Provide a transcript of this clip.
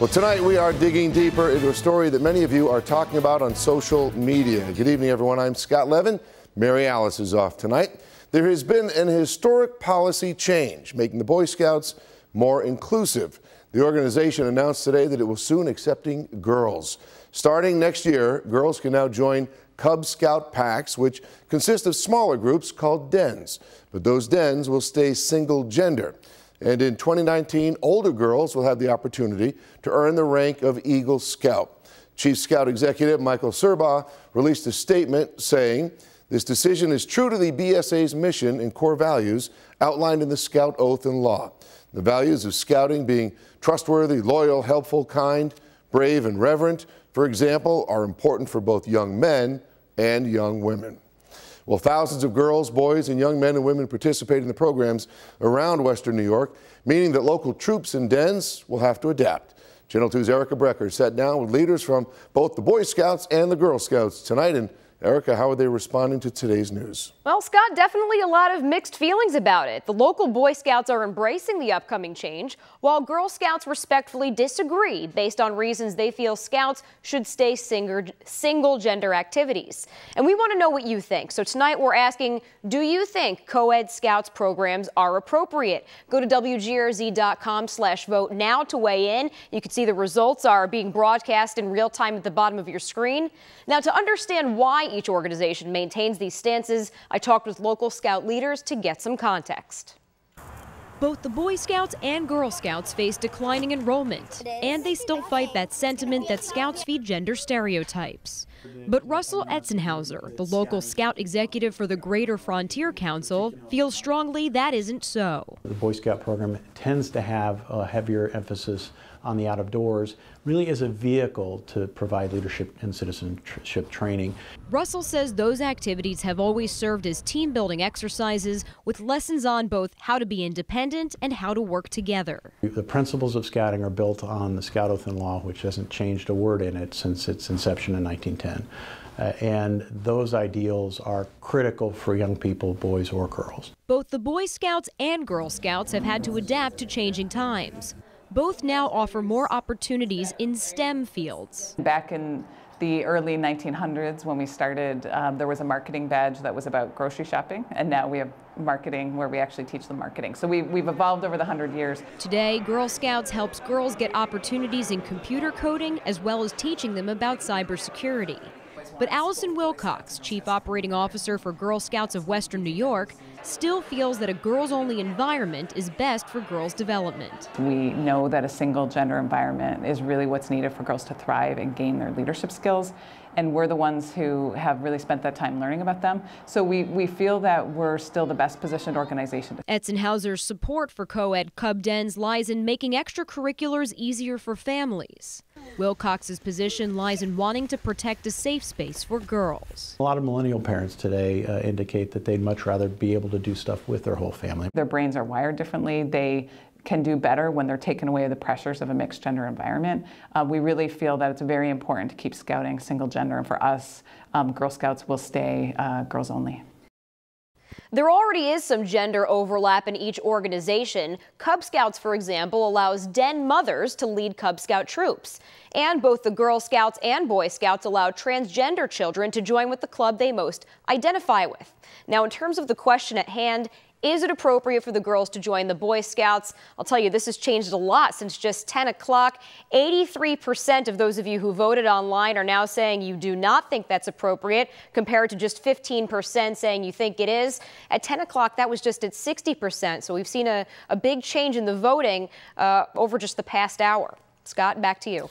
Well, tonight we are digging deeper into a story that many of you are talking about on social media. Good evening, everyone. I'm Scott Levin. Mary Alice is off tonight. There has been an historic policy change, making the Boy Scouts more inclusive. The organization announced today that it will soon accepting girls. Starting next year, girls can now join Cub Scout packs, which consist of smaller groups called dens. But those dens will stay single gender. And in 2019, older girls will have the opportunity to earn the rank of Eagle Scout. Chief Scout Executive Michael Serbaugh released a statement saying, "This decision is true to the BSA's mission and core values outlined in the Scout Oath and Law. The values of Scouting being trustworthy, loyal, helpful, kind, brave, and reverent, for example, are important for both young men and young women." Well, thousands of girls, boys, and young men and women participate in the programs around Western New York, meaning that local troops and dens will have to adapt. Channel 2's Erica Brecker sat down with leaders from both the Boy Scouts and the Girl Scouts tonight. And Erica, how are they responding to today's news? Well, Scott, definitely a lot of mixed feelings about it. The local Boy Scouts are embracing the upcoming change, while Girl Scouts respectfully disagree based on reasons they feel Scouts should stay single-gender activities. And we want to know what you think. So tonight we're asking, do you think co-ed Scouts programs are appropriate? Go to WGRZ.com/vote now to weigh in. You can see the results are being broadcast in real time at the bottom of your screen. Now, to understand why each organization maintains these stances, I talked with local Scout leaders to get some context. Both the Boy Scouts and Girl Scouts face declining enrollment, and they still fight that sentiment that Scouts feed gender stereotypes. But Russell Etzenhauser, the local Scout executive for the Greater Frontier Council, feels strongly that isn't so. The Boy Scout program tends to have a heavier emphasis on the out of doors, really as a vehicle to provide leadership and citizenship training. Russell says those activities have always served as team building exercises with lessons on both how to be independent and how to work together. The principles of Scouting are built on the Scout Oath and Law, which hasn't changed a word in it since its inception in 1910. And those ideals are critical for young people, boys or girls. Both the Boy Scouts and Girl Scouts have had to adapt to changing times. Both now offer more opportunities in STEM fields. Back in the early 1900s when we started, there was a marketing badge that was about grocery shopping, and now we have marketing where we actually teach them marketing. So we've evolved over the 100 years. Today, Girl Scouts helps girls get opportunities in computer coding as well as teaching them about cybersecurity. But Allison Wilcox, Chief Operating Officer for Girl Scouts of Western New York, still feels that a girls-only environment is best for girls' development. We know that a single-gender environment is really what's needed for girls to thrive and gain their leadership skills, and we're the ones who have really spent that time learning about them. So we feel that we're still the best positioned organization. Etzenhauser's support for co-ed Cub Dens lies in making extracurriculars easier for families. Wilcox's position lies in wanting to protect a safe space for girls. A lot of millennial parents today indicate that they'd much rather be able to do stuff with their whole family. Their brains are wired differently. They can do better when they're taken away the pressures of a mixed gender environment. We really feel that it's very important to keep Scouting single gender, and for us, Girl Scouts will stay girls only. There already is some gender overlap in each organization. Cub Scouts, for example, allows den mothers to lead Cub Scout troops. And both the Girl Scouts and Boy Scouts allow transgender children to join with the club they most identify with. Now, in terms of the question at hand, is it appropriate for the girls to join the Boy Scouts? I'll tell you, this has changed a lot since just 10 o'clock. 83% of those of you who voted online are now saying you do not think that's appropriate, compared to just 15% saying you think it is. At 10 o'clock, that was just at 60%. So we've seen a big change in the voting over just the past hour. Scott, back to you.